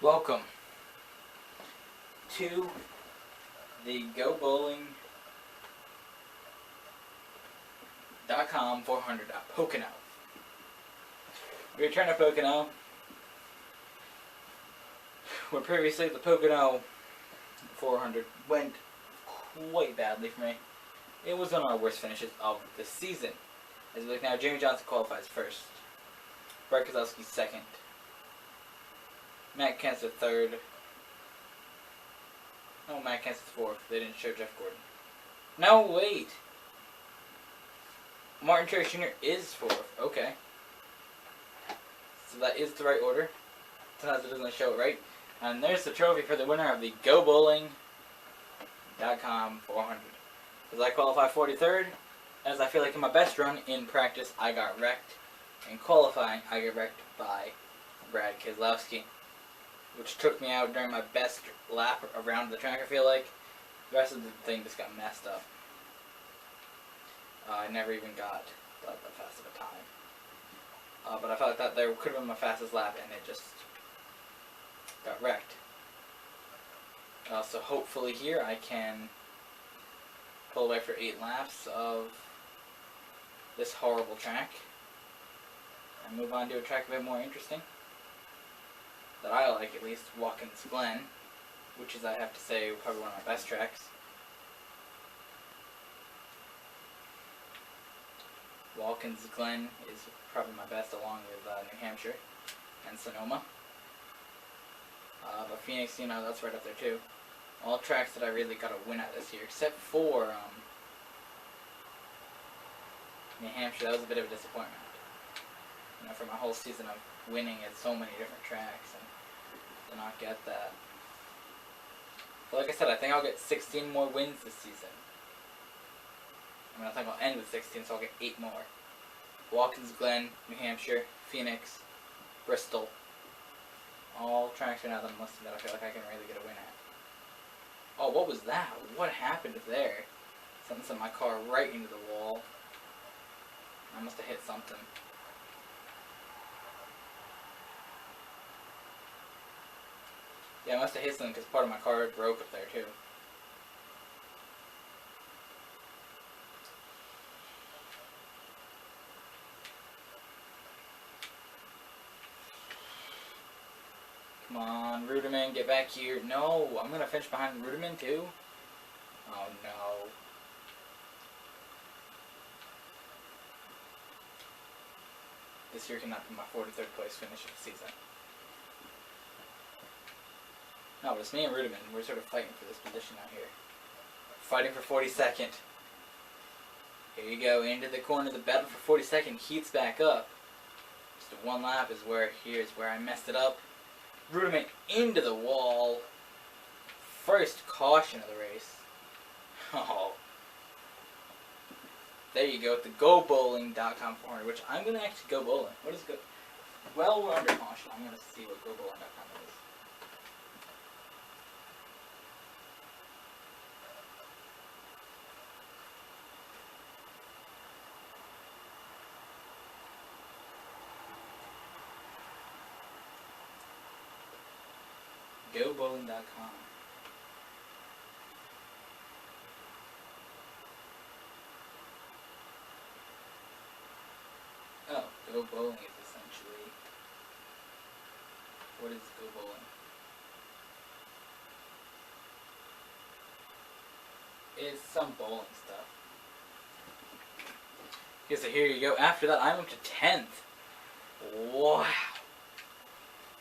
Welcome to the GoBowling.com 400 at Pocono. We returned to Pocono, where previously the Pocono 400 went quite badly for me. It was one of my worst finishes of the season. As we look now, Jamie Johnson qualifies first, Brett Kozlowski second, Matt Kenseth third. No, Matt Kenseth fourth. They didn't show Jeff Gordon. No, wait. Martin Truex Jr. is fourth. Okay. So that is the right order. Sometimes it doesn't show it right. And there's the trophy for the winner of the GoBowling.com 400. As I qualify 43rd, as I feel like in my best run in practice, I got wrecked. In qualifying, I got wrecked by Brad Keselowski, which took me out during my best lap around the track, I feel like. The rest of the thing just got messed up. I never even got that fast of a time. But I felt like that there could have been my fastest lap, and it just got wrecked. So hopefully here I can pull away for 8 laps of this horrible track and move on to a track a bit more interesting, that I like at least, Watkins Glen, which is, I have to say, probably one of my best tracks. Watkins Glen is probably my best, along with New Hampshire and Sonoma. But Phoenix, you know, that's right up there too. All tracks that I really got a win at this year, except for New Hampshire. That was a bit of a disappointment. You know, for my whole season of winning at so many different tracks, and to not get that. But like I said, I think I'll get 16 more wins this season. I mean, I think I'll end with 16, so I'll get 8 more. Watkins Glen, New Hampshire, Phoenix, Bristol. All tracks right now that I'm listing that I feel like I can really get a win at. Oh, what was that? What happened there? Something sent my car right into the wall. I must have hit something. Yeah, I must have hit something because part of my car broke up there too. Come on, Ruderman, get back here. No, I'm going to finish behind Ruderman too? Oh no. This year cannot be my 43rd place finish of the season. No, but it's me and Ruderman. We're sort of fighting for this position out here. Fighting for 42nd. Here you go, into the corner. The battle for 42nd heats back up. Just a 1 lap is where, here's where I messed it up. Ruderman into the wall. First caution of the race. Oh. There you go, the GoBowling.com 400, which I'm going to actually go bowling. What is go? Well, we're under caution. I'm going to see what GoBowling.com is. GoBowling.com. Oh, Go Bowling is essentially... What is Go Bowling? It's some bowling stuff. Okay, so here you go. After that, I'm up to 10th. Wow.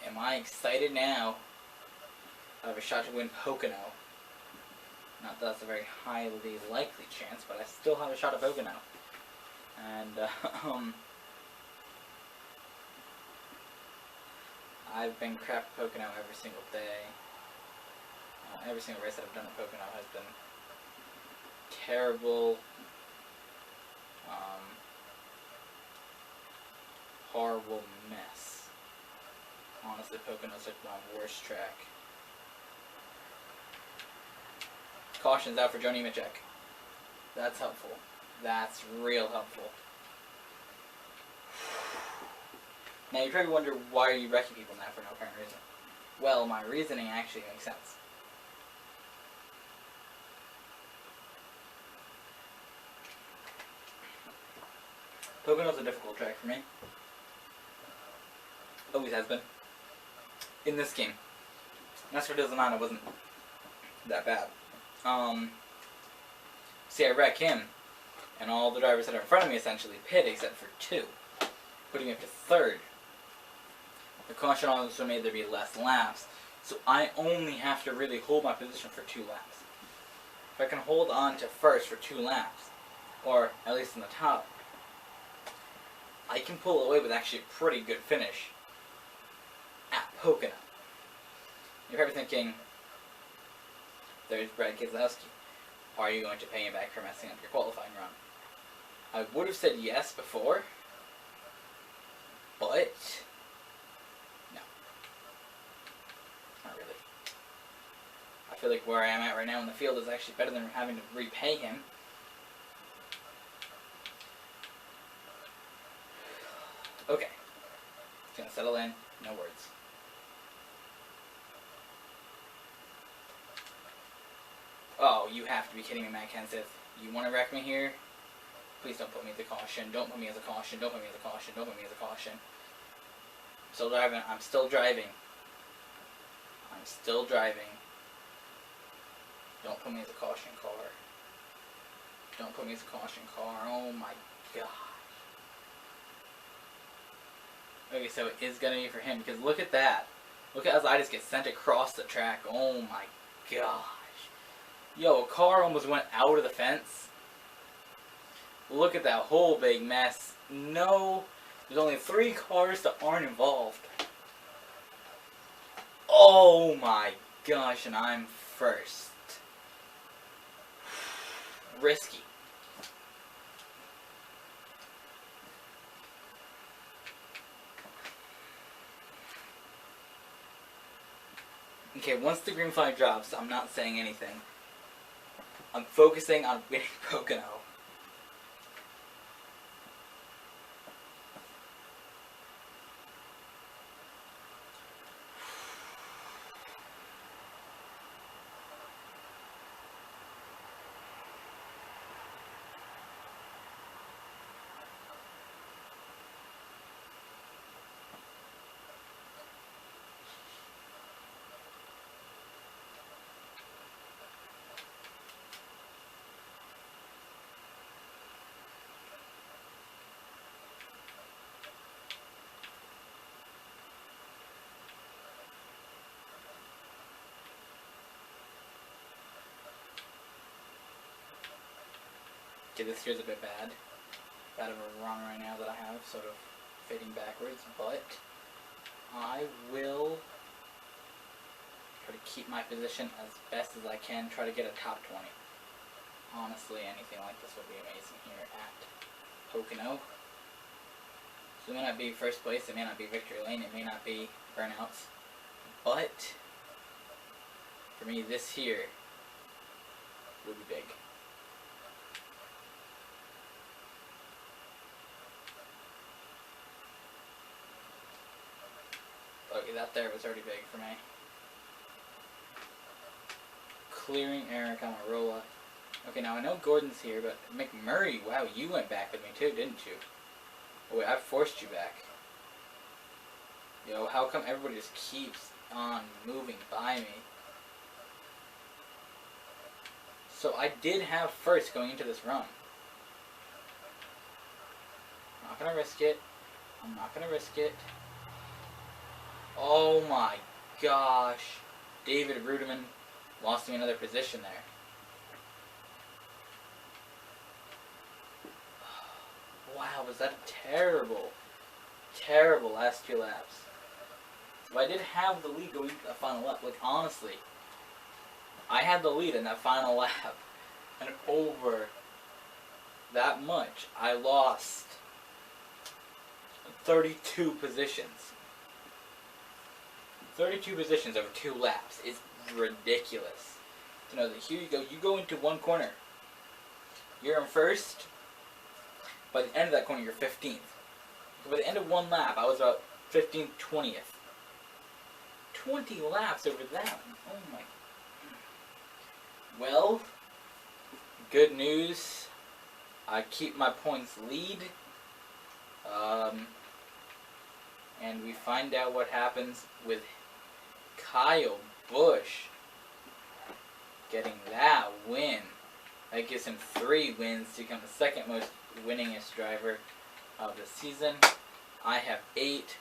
Am I excited now? I have a shot to win Pocono. Not that that's a very highly likely chance, but I still have a shot at Pocono. And, I've been crap at Pocono every single day. Every single race that I've done at Pocono has been terrible. Horrible mess. Honestly, Pocono's like my worst track. Caution's out for Joe Nemechek. That's helpful. That's real helpful. Now you probably wonder, why are you wrecking people now for no apparent reason? well, my reasoning actually makes sense. Pocono's a difficult track for me. Always has been. In this game. Nascar 2009, it wasn't that bad. See, I wreck him, and all the drivers that are in front of me essentially pit except for 2, putting me up to 3rd. The caution also made there be less laps, so I only have to really hold my position for 2 laps. If I can hold on to 1st for 2 laps, or at least in the top, I can pull away with actually a pretty good finish at Pocono. You're probably thinking, there's Brad Keselowski. Are you going to pay him back for messing up your qualifying run? I would have said yes before, but no. Not really. I feel like where I am at right now in the field is actually better than having to repay him. Okay. It's gonna settle in, no words. Oh, you have to be kidding me, Matt Kenseth. You want to wreck me here? Please don't put me as a caution. Don't put me as a caution. Don't put me as a caution. Don't put me as a caution. I'm still driving. I'm still driving. I'm still driving. Don't put me as a caution car. Don't put me as a caution car. Oh my gosh. Okay, so it is going to be for him, because look at that. Look at as I just get sent across the track. Oh my gosh. Yo, a car almost went out of the fence. Look at that whole big mess. No, there's only 3 cars that aren't involved. Oh my gosh, and I'm first. Risky. Okay, once the green flag drops, I'm not saying anything. I'm focusing on winning Pocono. Okay, this here's a bit bad. Bad of a run right now that I have, sort of fading backwards, but I will try to keep my position as best as I can, try to get a top 20. Honestly, anything like this would be amazing here at Pocono. So it may not be first place, it may not be victory lane, it may not be burnouts, but for me, this here would be big. Okay, that there was already big for me. Clearing Eric Amarola. Okay, now I know Gordon's here, but McMurray, wow, you went back with me too, didn't you? Oh, wait, I forced you back. Yo, how come everybody just keeps on moving by me? So I did have first going into this run. I'm not gonna risk it. I'm not gonna risk it. Oh my gosh. David Ruderman lost me another position there. Wow, was that a terrible, terrible last 2 laps. So I did have the lead going into that final lap. Like, honestly, I had the lead in that final lap. And over that much, I lost 32 positions. 32 positions over 2 laps is ridiculous. To know that here you go into one corner. You're in first. By the end of that corner, you're 15th. By the end of 1 lap, I was about 15th, 20th. 20 laps over that one. Oh my. Well, good news. I keep my points lead. And we find out what happens with Kyle Busch getting that win. That gives him 3 wins to become the second most winningest driver of the season. I have 8.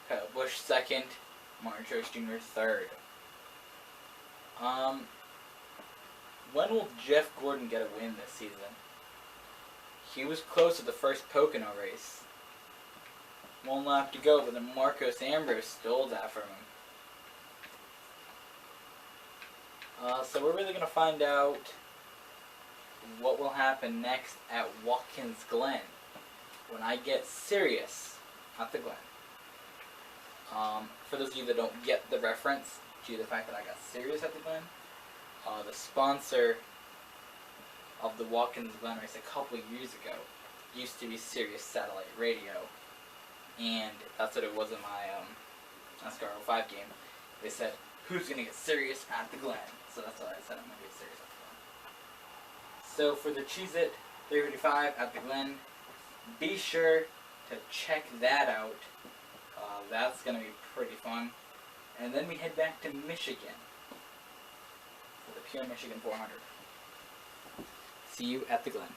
Kyle Busch second. Martin Truex Jr. third. When will Jeff Gordon get a win this season? He was close to the first Pocono race. 1 lap to go, but then Marcos Ambrose stole that from him. So we're really going to find out what will happen next at Watkins Glen when I get serious at the Glen. For those of you that don't get the reference due to the fact that I got serious at the Glen, the sponsor of the Watkins Glen race a couple years ago used to be Sirius Satellite Radio, and that's what it was in my Nascar 05 game. They said, who's going to get serious at the Glen? So that's why I said I'm going to get serious at the Glen. So for the Cheez-It 355 at the Glen, be sure to check that out. That's going to be pretty fun. And then we head back to Michigan for the Pure Michigan 400. See you at the Glen.